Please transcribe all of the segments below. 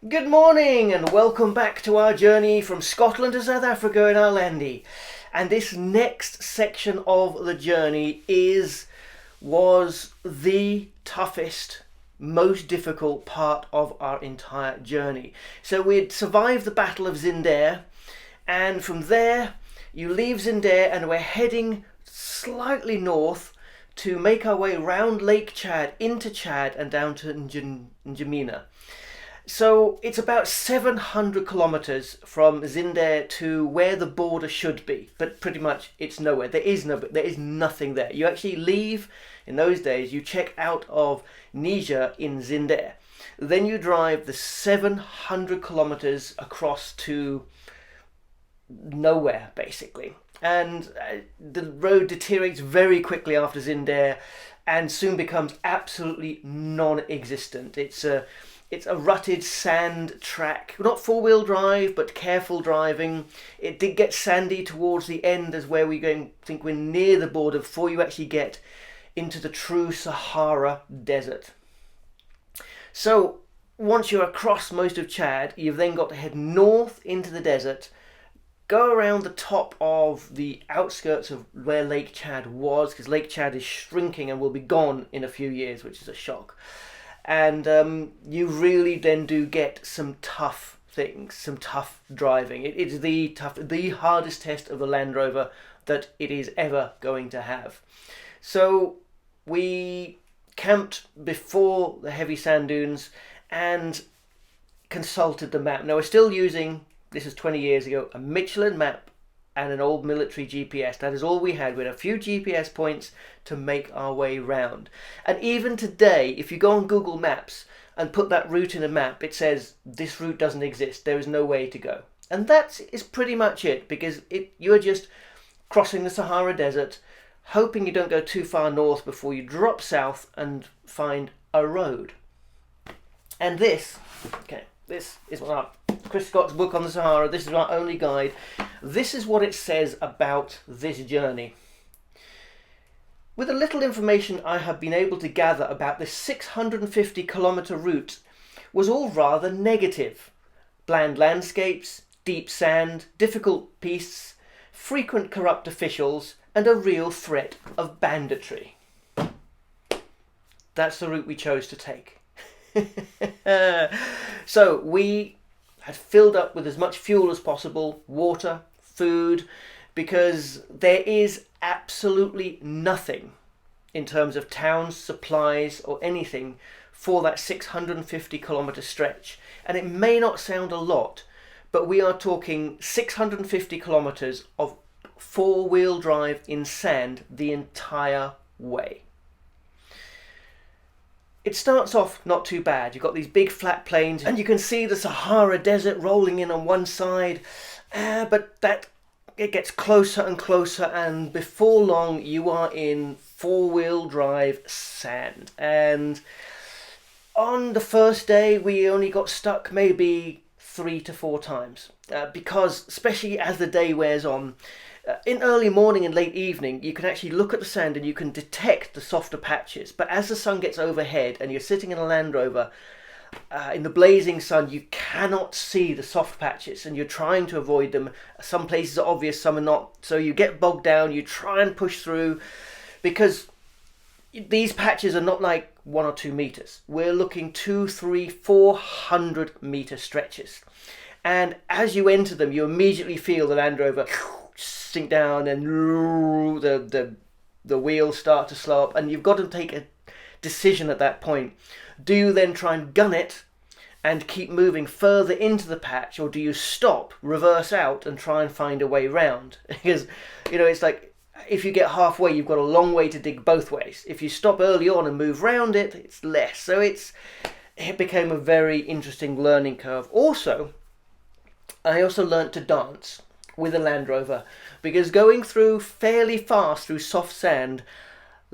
Good morning and welcome back to our journey from Scotland to South Africa in our landy. And this next section of the journey was the toughest, most difficult part of our entire journey. So we'd survived the Battle of Zinder, and from there you leave Zinder and we're heading slightly north to make our way round Lake Chad into Chad and down to N'Djamena. So it's about 700 kilometers from Zinder to where the border should be, but pretty much it's nowhere. There is nothing there. You actually leave, in those days, you check out of Niger in Zinder. Then you drive the 700 kilometers across to nowhere, basically. And the road deteriorates very quickly after Zinder and soon becomes absolutely non-existent. It's a rutted sand track, not four-wheel drive, but careful driving. It did get sandy towards the end as where think we're near the border before you actually get into the true Sahara Desert. So once you're across most of Chad, you've then got to head north into the desert, go around the top of the outskirts of where Lake Chad was, because Lake Chad is shrinking and will be gone in a few years, which is a shock. And you really then do get some tough things, some tough driving. It's the hardest test of the Land Rover that it is ever going to have. So we camped before the heavy sand dunes and consulted the map. Now we're still using, this is 20 years ago, a Michelin Map and an old military GPS. That is all we had. We had a few GPS points to make our way round. And even today, if you go on Google Maps and put that route in a map, it says this route doesn't exist. There is no way to go. And that is pretty much it, because you're just crossing the Sahara Desert, hoping you don't go too far north before you drop south and find a road. And this is Chris Scott's book on the Sahara. This is our only guide. This is what it says about this journey. With the little information I have been able to gather about this 650 kilometre route was all rather negative. Bland landscapes, deep sand, difficult pistes, frequent corrupt officials, and a real threat of banditry. That's the route we chose to take. So we had filled up with as much fuel as possible, water, food, because there is absolutely nothing in terms of towns, supplies or anything for that 650 kilometre stretch. And it may not sound a lot, but we are talking 650 kilometres of four-wheel drive in sand the entire way. It starts off not too bad. You've got these big flat plains and you can see the Sahara Desert rolling in on one side, but it gets closer and closer, and before long you are in four-wheel drive sand. And on the first day we only got stuck maybe 3 to 4 times, because especially as the day wears on, in early morning and late evening, you can actually look at the sand and you can detect the softer patches. But as the sun gets overhead and you're sitting in a Land Rover, in the blazing sun, you cannot see the soft patches and you're trying to avoid them. Some places are obvious, some are not. So you get bogged down, you try and push through, because these patches are not like 1 or 2 meters. We're looking 200, 300, 400 meter stretches. And as you enter them, you immediately feel the Land Rover sink down and the wheels start to slow up, and you've got to take a decision at that point. Do you then try and gun it and keep moving further into the patch, or do you stop, reverse out and try and find a way round? Because it's like, if you get halfway, you've got a long way to dig both ways. If you stop early on and move round it, it's less. So it became a very interesting learning curve. I also learnt to dance with a Land Rover, because going through fairly fast through soft sand,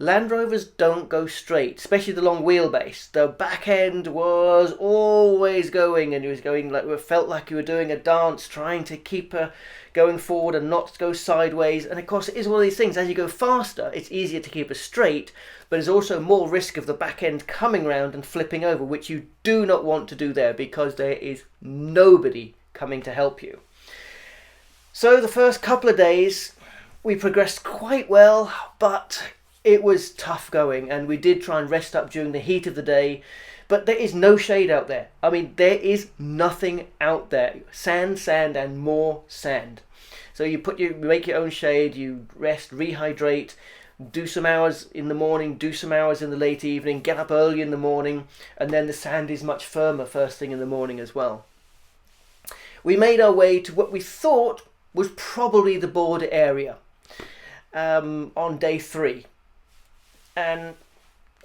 Land Rovers don't go straight, especially the long wheelbase. The back end was always going, and it was going like, it felt like you were doing a dance, trying to keep her going forward and not go sideways. And of course, it is one of these things, as you go faster, it's easier to keep her straight, but there's also more risk of the back end coming round and flipping over, which you do not want to do there, because there is nobody coming to help you. So the first couple of days, we progressed quite well, but it was tough going, and we did try and rest up during the heat of the day, but there is no shade out there. I mean, there is nothing out there. Sand, sand, and more sand. So you make your own shade, you rest, rehydrate, do some hours in the morning, do some hours in the late evening, get up early in the morning, and then the sand is much firmer first thing in the morning as well. We made our way to what we thought was probably the border area on day 3. And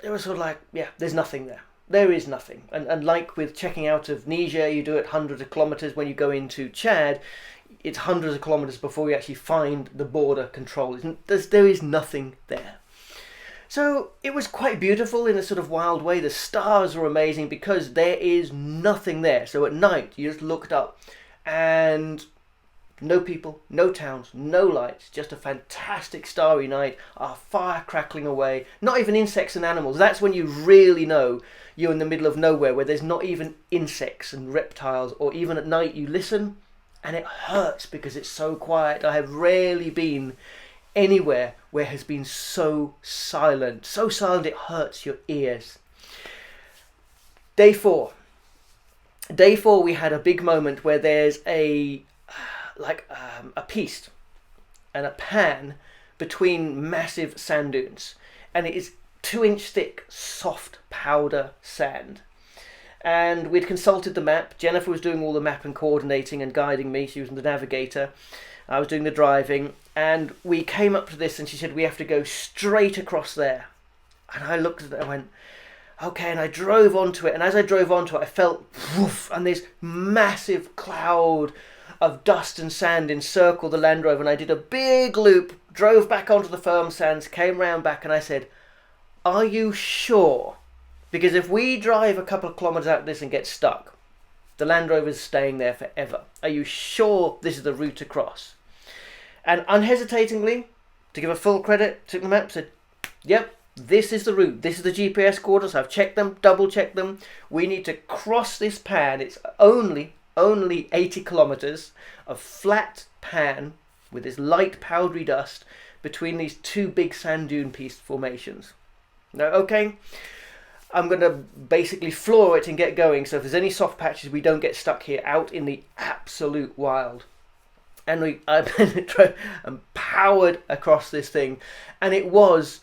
it was sort of like, yeah, there's nothing there. There is nothing. And like with checking out of Niger, you do it hundreds of kilometers. When you go into Chad, it's hundreds of kilometers before you actually find the border control. There is nothing there. So it was quite beautiful in a sort of wild way. The stars were amazing because there is nothing there. So at night, you just looked up and no people, no towns, no lights, just a fantastic starry night, our fire crackling away, not even insects and animals. That's when you really know you're in the middle of nowhere, where there's not even insects and reptiles, or even at night you listen and it hurts because it's so quiet. I have rarely been anywhere where it has been so silent it hurts your ears. Day 4. Day 4 we had a big moment where there's a piece and a pan between massive sand dunes, and it is 2-inch thick soft powder sand. And we'd consulted the map. Jennifer was doing all the map and coordinating and guiding me. She was the navigator, I was doing the driving, and we came up to this and she said we have to go straight across there. And I looked at it and went, okay, and I drove onto it, and as I drove onto it I felt woof, and this massive cloud of dust and sand encircled the Land Rover, and I did a big loop, drove back onto the firm sands, came round back, and I said, are you sure? Because if we drive a couple of kilometres out of this and get stuck, the Land Rover's staying there forever. Are you sure this is the route across? And unhesitatingly, to give a full credit, took the map, said, yep, this is the route. This is the GPS coordinates. I've checked them, double checked them. We need to cross this pan. It's only 80 kilometers of flat pan with this light powdery dust between these 2 big sand dune piece formations. Now, okay, I'm going to basically floor it and get going, so if there's any soft patches we don't get stuck here out in the absolute wild. And I powered across this thing, and it was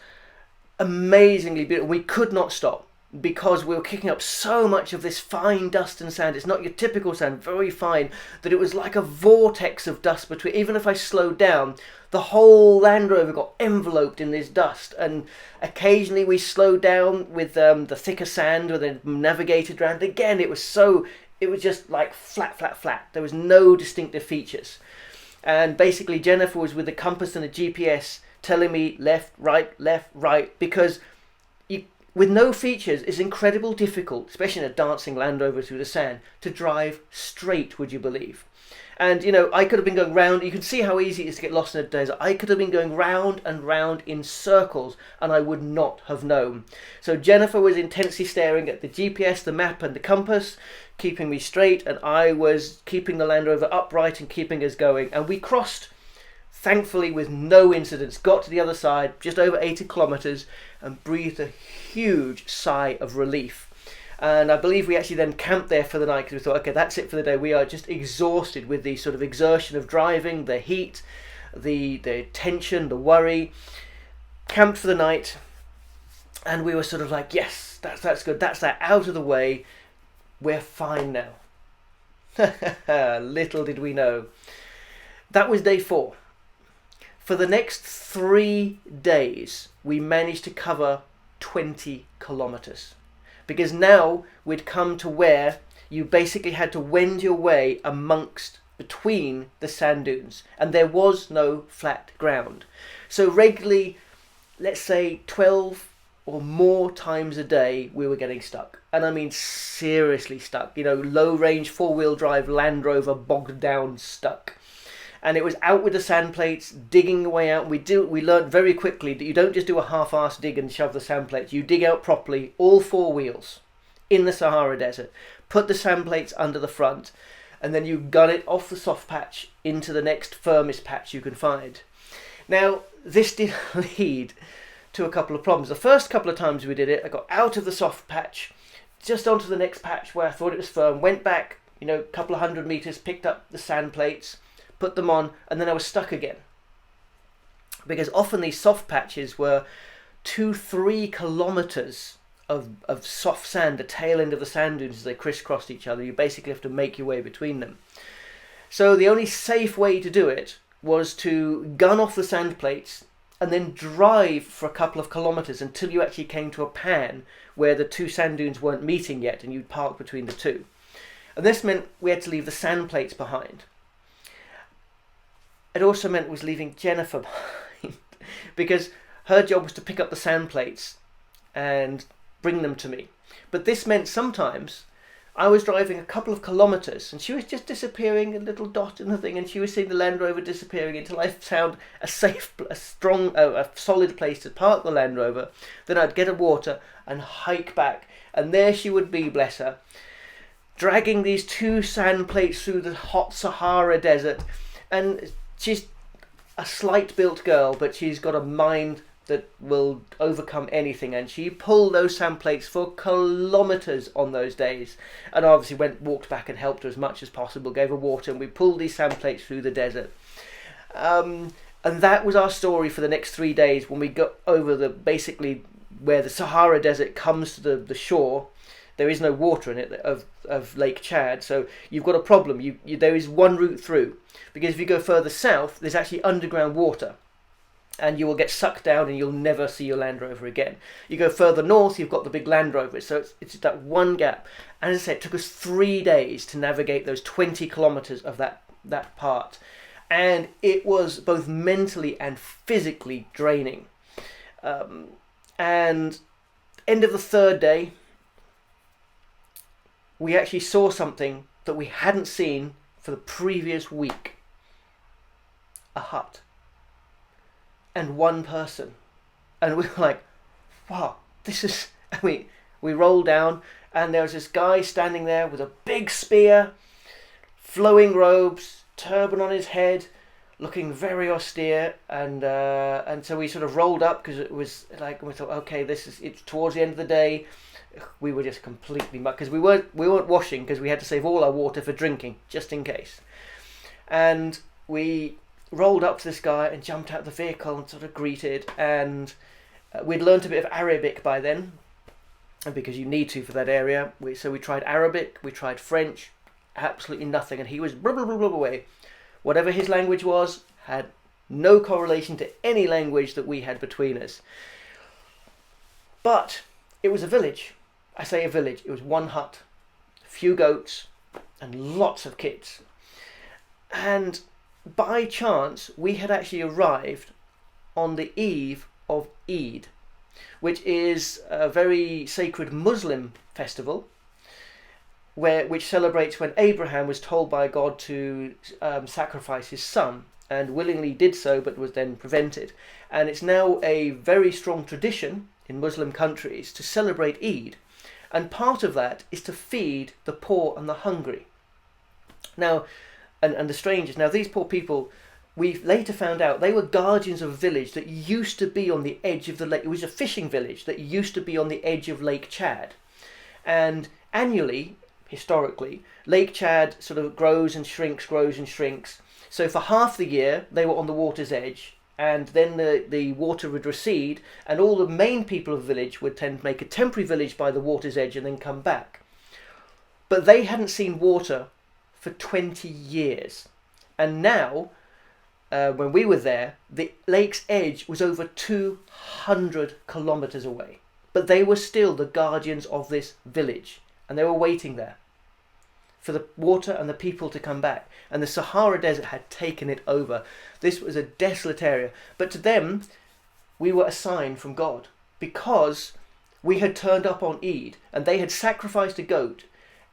amazingly beautiful. We could not stop, because we were kicking up so much of this fine dust and sand. It's not your typical sand, very fine, that it was like a vortex of dust between. Even if I slowed down, the whole Land Rover got enveloped in this dust. And occasionally we slowed down with the thicker sand, or then navigated around. Again, it was just like flat. There was no distinctive features. And basically Jennifer was with the compass and the GPS telling me left, right, because with no features, it's incredibly difficult, especially in a dancing Land Rover through the sand, to drive straight, would you believe? And, I could have been going round. You can see how easy it is to get lost in a desert. I could have been going round and round in circles, and I would not have known. So Jennifer was intensely staring at the GPS, the map, and the compass, keeping me straight, and I was keeping the Land Rover upright and keeping us going. And we crossed, thankfully, with no incidents, got to the other side, just over 80 kilometers, and breathed a huge sigh of relief. And I believe we actually then camped there for the night, because we thought, okay, that's it for the day. We are just exhausted with the sort of exertion of driving, the heat, the tension, the worry. Camped for the night, and we were sort of like, yes, that's good. That's that out of the way. We're fine now. Little did we know. That was day 4. For the next 3 days, we managed to cover 20 kilometers. Because now we'd come to where you basically had to wend your way between the sand dunes, and there was no flat ground. So regularly let's say 12 or more times a day we were getting stuck. And I mean seriously stuck. You know, low range 4-wheel drive Land Rover bogged down stuck. And it was out with the sand plates, digging away out. We learned very quickly that you don't just do a half-assed dig and shove the sand plates. You dig out properly, all 4 wheels, in the Sahara Desert. Put the sand plates under the front, and then you gun it off the soft patch into the next firmest patch you can find. Now, this did lead to a couple of problems. The first couple of times we did it, I got out of the soft patch, just onto the next patch where I thought it was firm, went back, you know, a couple of 100 meters, picked up the sand plates, put them on, and then I was stuck again. Because often these soft patches were 2-3 kilometers of soft sand, the tail end of the sand dunes as they crisscrossed each other. You basically have to make your way between them. So the only safe way to do it was to gun off the sand plates and then drive for a couple of kilometers until you actually came to a pan where the 2 sand dunes weren't meeting yet, and you'd park between the 2. And this meant we had to leave the sand plates behind. It also meant was leaving Jennifer behind, because her job was to pick up the sand plates and bring them to me. But this meant sometimes I was driving a couple of kilometers and she was just disappearing, a little dot in the thing, and she was seeing the Land Rover disappearing until I found a safe, a solid place to park the Land Rover. Then I'd get a water and hike back, and there she would be, bless her, dragging these 2 sand plates through the hot Sahara Desert. And she's a slight built girl, but she's got a mind that will overcome anything, and she pulled those sand plates for kilometers on those days, and obviously walked back and helped her as much as possible, gave her water, and we pulled these sand plates through the desert. And that was our story for the next 3 days. When we got over basically where the Sahara Desert comes to the shore, there is no water in it of Lake Chad, so you've got a problem. There is one route through, because if you go further south, there's actually underground water, and you will get sucked down and you'll never see your Land Rover again. You go further north, you've got the big Land Rovers, so it's that one gap. And as I said, it took us 3 days to navigate those 20 kilometers of that part, and it was both mentally and physically draining. And end of the 3rd day, we actually saw something that we hadn't seen for the previous week. A hut. And 1 person. And we were like, wow, this is... I mean, we rolled down and there was this guy standing there with a big spear, flowing robes, turban on his head, looking very austere. And so we sort of rolled up, because it was like, we thought, okay, it's towards the end of the day. We were just completely mucked, because we weren't washing, because we had to save all our water for drinking, just in case. And we rolled up to this guy and jumped out of the vehicle and sort of greeted, and we'd learnt a bit of Arabic by then, because you need to for that area. So we tried Arabic, we tried French, absolutely nothing, and he was blah blah blah blah away. Whatever his language was had no correlation to any language that we had between us. But it was a village. I say a village. It was 1 hut, a few goats, and lots of kids. And by chance, we had actually arrived on the eve of Eid, which is a very sacred Muslim festival, which celebrates when Abraham was told by God to sacrifice his son, and willingly did so, but was then prevented. And it's now a very strong tradition in Muslim countries to celebrate Eid, and part of that is to feed the poor and the hungry. Now, and the strangers. Now, these poor people, we later found out they were guardians of a village that used to be on the edge of the lake. It was a fishing village that used to be on the edge of Lake Chad. And annually, historically, Lake Chad sort of grows and shrinks. So for half the year, they were on the water's edge, and then the water would recede, and all the main people of the village would tend to make a temporary village by the water's edge and then come back. But they hadn't seen water for 20 years. And now, when we were there, the lake's edge was over 200 kilometers away. But they were still the guardians of this village, and they were waiting there for the water and the people to come back. And the Sahara Desert had taken it over. This was a desolate area. But to them, we were a sign from God, because we had turned up on Eid and they had sacrificed a goat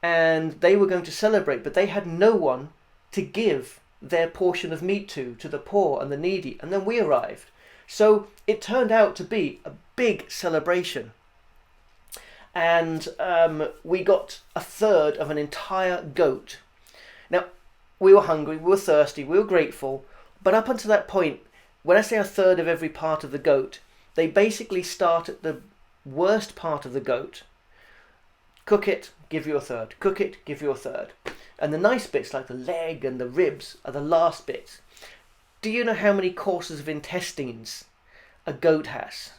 and they were going to celebrate, but they had no one to give their portion of meat to the poor and the needy. And then we arrived. So it turned out to be a big celebration. And we got a third of an entire goat. Now, we were hungry, we were thirsty, we were grateful, but up until that point, when I say a third of every part of the goat, they basically start at the worst part of the goat, cook it, give you a third, cook it, give you a third. And the nice bits, like the leg and the ribs, are the last bits. Do you know how many courses of intestines a goat has?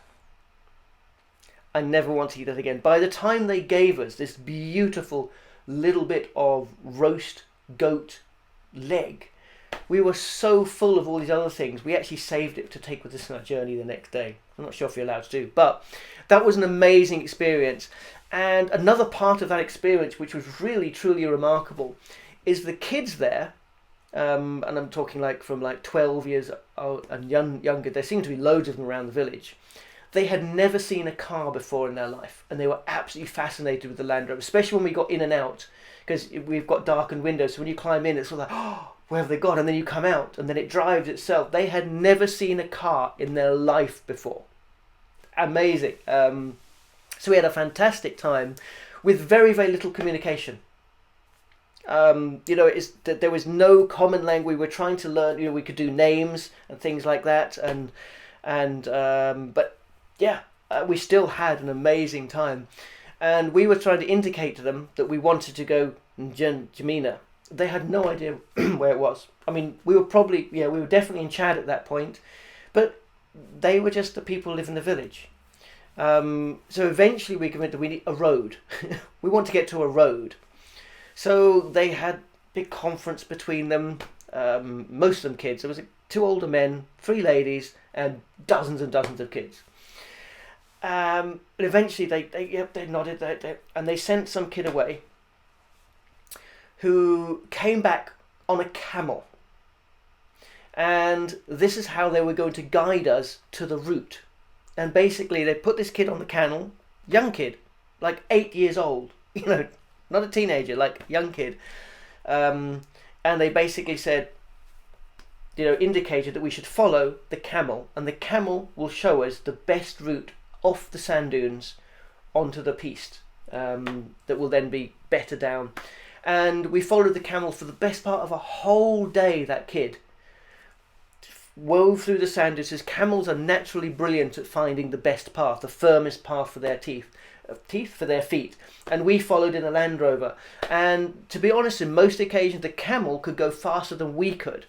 I never want to eat that again. By the time they gave us this beautiful little bit of roast goat leg, we were so full of all these other things, we actually saved it to take with us on our journey the next day. I'm not sure if you're allowed to do, but that was an amazing experience. And another part of that experience, which was really, truly remarkable, is the kids there, and I'm talking like from like 12 years old and younger, there seemed to be loads of them around the village. They had never seen a car before in their life, and they were absolutely fascinated with the Land Rover, especially when we got in and out, because we've got darkened windows, so when you climb in, it's sort of like, oh, where have they gone? And then you come out, and then it drives itself. They had never seen a car in their life before. Amazing. So we had a fantastic time with very, very little communication. There was no common language. We were trying to learn. We could do names and things like that, but yeah, we still had an amazing time, and we were trying to indicate to them that we wanted to go N'Djamena. They had no idea where it was. I mean, we were definitely in Chad at that point, but they were just the people who live in the village. So eventually we convinced that we need a road. We want to get to a road. So they had a big conference between them, most of them kids. There was 2 older men, 3 ladies, and dozens of kids. But eventually they nodded, and they sent some kid away who came back on a camel. And this is how they were going to guide us to the route. And basically they put this kid on the camel, young kid, like 8 years old, not a teenager, like young kid. And they basically said, indicated that we should follow the camel, and the camel will show us the best route off the sand dunes onto the piste, that will then be better down. And we followed the camel for the best part of a whole day. That kid wove through the sand dunes. His camels are naturally brilliant at finding the best path, the firmest path for their for their feet. And we followed in a Land Rover. And to be honest, in most occasions the camel could go faster than we could.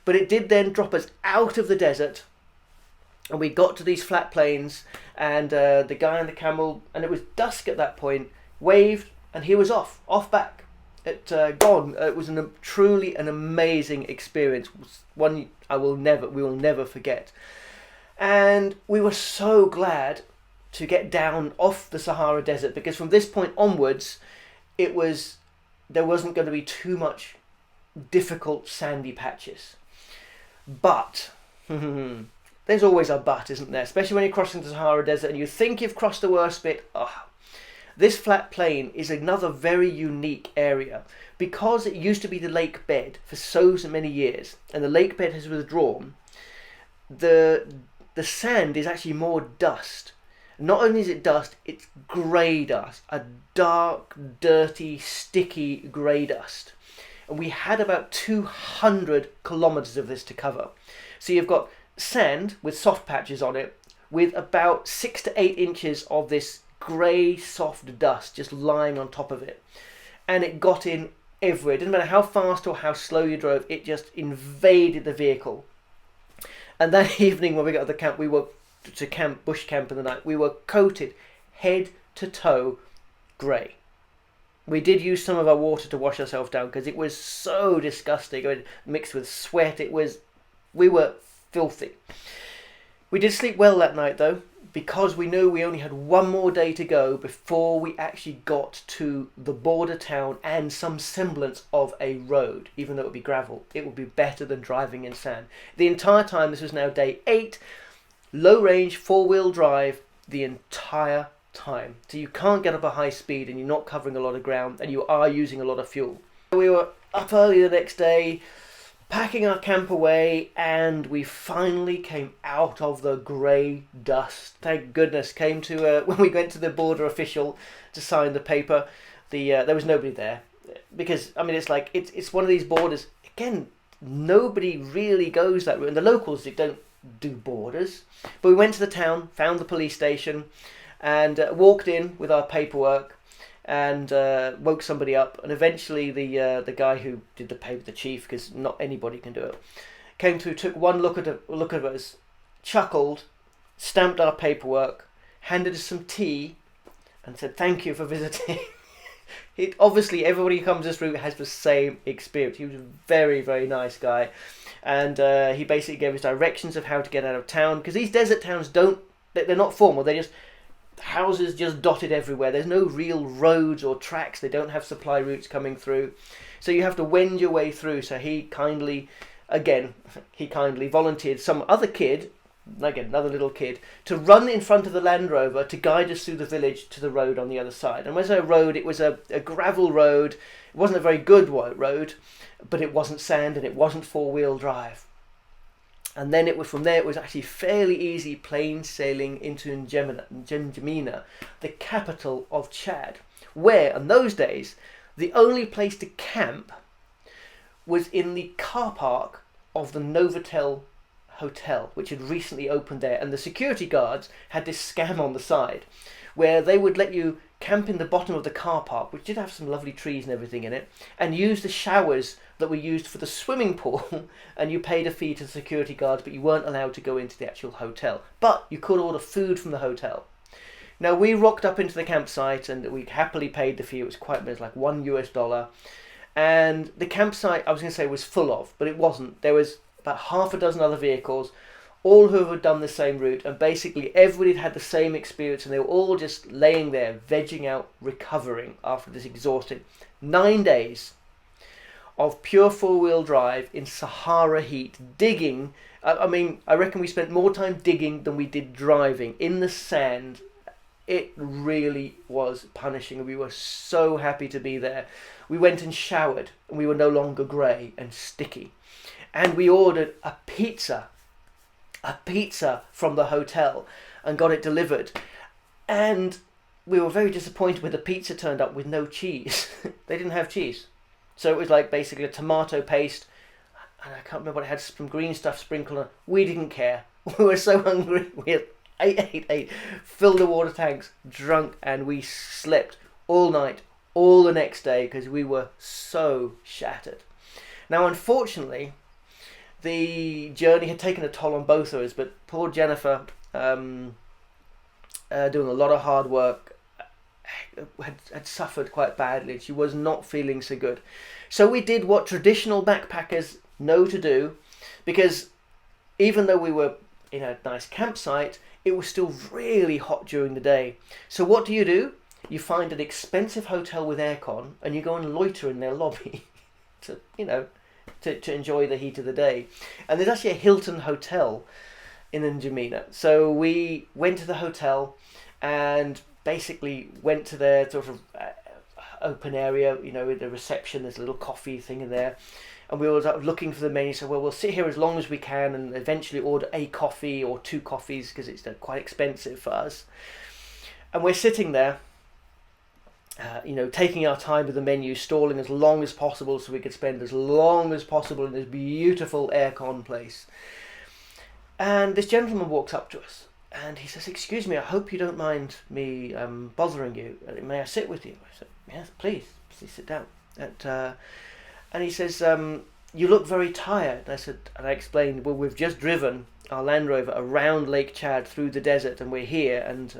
But it did then drop us out of the desert, and we got to these flat plains, and the guy on the camel, and it was dusk at that point, waved, and he was off back. Gone. It was truly an amazing experience, one we will never forget. And we were so glad to get down off the Sahara Desert, because from this point onwards, there wasn't going to be too much difficult sandy patches. But there's always a but, isn't there? Especially when you're crossing the Sahara Desert and you think you've crossed the worst bit. This flat plain is another very unique area, because it used to be the lake bed for so many years, and the lake bed has withdrawn. The sand is actually more dust. Not only is it dust, it's grey dust, a dark, dirty, sticky grey dust. And we had about 200 kilometres of this to cover. So you've got sand with soft patches on it, with about 6 to 8 inches of this grey soft dust just lying on top of it, and it got in everywhere. It didn't matter how fast or how slow you drove, it just invaded the vehicle. And that evening when we got to the camp, we were to bush camp in the night, we were coated head to toe grey. We did use some of our water to wash ourselves down, because it was so disgusting. It mixed with sweat. We were filthy. We did sleep well that night though, because we knew we only had one more day to go before we actually got to the border town and some semblance of a road. Even though it would be gravel, it would be better than driving in sand. The entire time, this was now day 8, low range, 4-wheel drive the entire time. So you can't get up a high speed and you're not covering a lot of ground and you are using a lot of fuel. We were up early the next day, packing our camp away, and we finally came out of the grey dust. Thank goodness. Came to when we went to the border official to sign the paper, there was nobody there, because I mean it's one of these borders. Again, nobody really goes that route, and the locals don't do borders. But we went to the town, found the police station, and walked in with our paperwork, and woke somebody up, and eventually the guy who did the paper, the chief, because not anybody can do it, came through, took one look at us, chuckled, stamped our paperwork, handed us some tea, and said thank you for visiting. Obviously everybody who comes this route has the same experience. He was a very, very nice guy, and he basically gave us directions of how to get out of town, because these desert towns they're not formal, they're just houses just dotted everywhere. There's no real roads or tracks. They don't have supply routes coming through, so you have to wend your way through. So he kindly volunteered some other kid, again another little kid, to run in front of the Land Rover to guide us through the village to the road on the other side. And when I say road, it was a gravel road. It wasn't a very good road, but it wasn't sand and it wasn't 4-wheel drive. And then it was from there, it was actually fairly easy plain sailing into N'Djamena, the capital of Chad, where in those days the only place to camp was in the car park of the Novotel hotel, which had recently opened there. And the security guards had this scam on the side where they would let you camp in the bottom of the car park, which did have some lovely trees and everything in it, and use the showers that were used for the swimming pool, and you paid a fee to the security guards, but you weren't allowed to go into the actual hotel. But you could order food from the hotel. Now we rocked up into the campsite and we happily paid the fee. It was like $1, and the campsite, I was going to say, was full of, but it wasn't. There was about half a dozen other vehicles, all who had done the same route, and basically everybody had the same experience, and they were all just laying there, vegging out, recovering after this exhausting 9 days of pure 4-wheel drive in Sahara heat, digging. I mean, I reckon we spent more time digging than we did driving in the sand. It really was punishing, and we were so happy to be there. We went and showered, and we were no longer grey and sticky. And we ordered a pizza from the hotel and got it delivered. And we were very disappointed when the pizza turned up with no cheese. They didn't have cheese. So it was like basically a tomato paste, and I can't remember what it had, some green stuff sprinkled on. We didn't care. We were so hungry. We had ate, filled the water tanks, drunk, and we slept all night, all the next day, because we were so shattered. Now, unfortunately, the journey had taken a toll on both of us, but poor Jennifer, doing a lot of hard work, had suffered quite badly. She was not feeling so good. So we did what traditional backpackers know to do, because even though we were in a nice campsite, it was still really hot during the day. So what do? You find an expensive hotel with aircon, and you go and loiter in their lobby to enjoy the heat of the day. And there's actually a Hilton hotel in N'Djamena. So we went to the hotel and basically went to their sort of open area, with the reception. There's a little coffee thing in there. And we were looking for the menu. So, we'll sit here as long as we can and eventually order a coffee or 2 coffees, because it's quite expensive for us. And we're sitting there, taking our time with the menu, stalling as long as possible so we could spend as long as possible in this beautiful aircon place. And this gentleman walks up to us and he says, "Excuse me, I hope you don't mind me bothering you. May I sit with you?" I said, "Yes, please sit down." And he says, "You look very tired." And I explained, "Well, we've just driven our Land Rover around Lake Chad through the desert, and we're here, and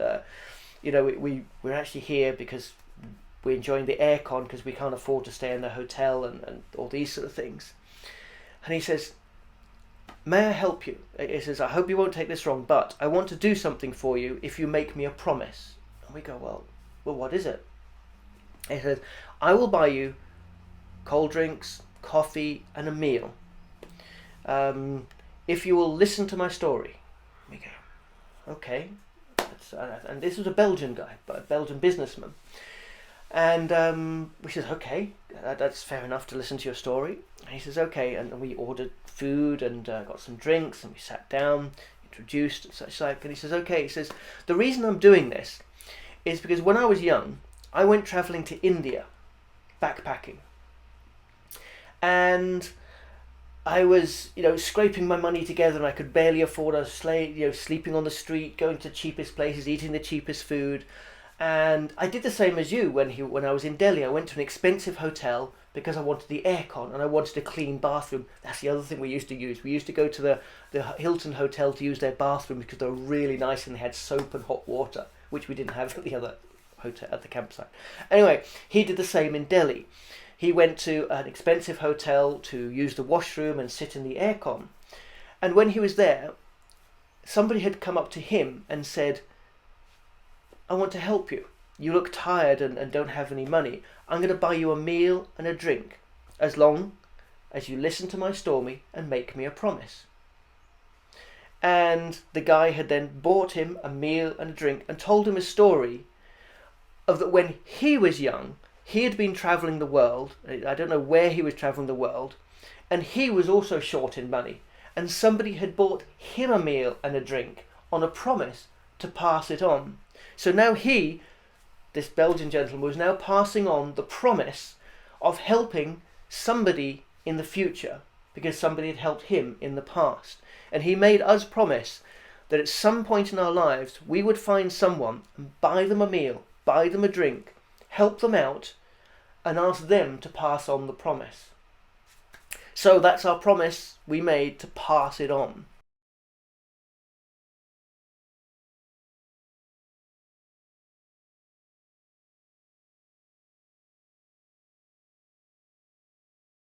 we're actually here because we're enjoying the aircon, because we can't afford to stay in the hotel and all these sort of things." And he says, "May I help you?" He says, "I hope you won't take this wrong, but I want to do something for you if you make me a promise." And we go, well, what is it? He says, "I will buy you cold drinks, coffee, and a meal if you will listen to my story." We go, okay. And this was a Belgian guy, but a Belgian businessman. And we says, okay, that's fair enough to listen to your story. And he says, okay, and we ordered food and got some drinks, and we sat down, introduced, and such like. And he says, okay, he says, the reason I'm doing this is because when I was young, I went travelling to India, backpacking, and I was, scraping my money together, and I could barely afford a sleeping on the street, going to the cheapest places, eating the cheapest food. And I did the same as you when I was in Delhi. I went to an expensive hotel because I wanted the aircon and I wanted a clean bathroom. That's the other thing we used to use. We used to go to the Hilton Hotel to use their bathroom because they were really nice and they had soap and hot water, which we didn't have at the other hotel at the campsite. Anyway, he did the same in Delhi. He went to an expensive hotel to use the washroom and sit in the aircon. And when he was there, somebody had come up to him and said, I want to help you. You look tired and don't have any money. I'm going to buy you a meal and a drink as long as you listen to my story and make me a promise. And the guy had then bought him a meal and a drink and told him a story of that when he was young, he had been travelling the world. I don't know where he was travelling the world. And he was also short in money. And somebody had bought him a meal and a drink on a promise to pass it on. So now this Belgian gentleman, was now passing on the promise of helping somebody in the future because somebody had helped him in the past. And he made us promise that at some point in our lives we would find someone and buy them a meal, buy them a drink, help them out, and ask them to pass on the promise. So that's our promise we made, to pass it on.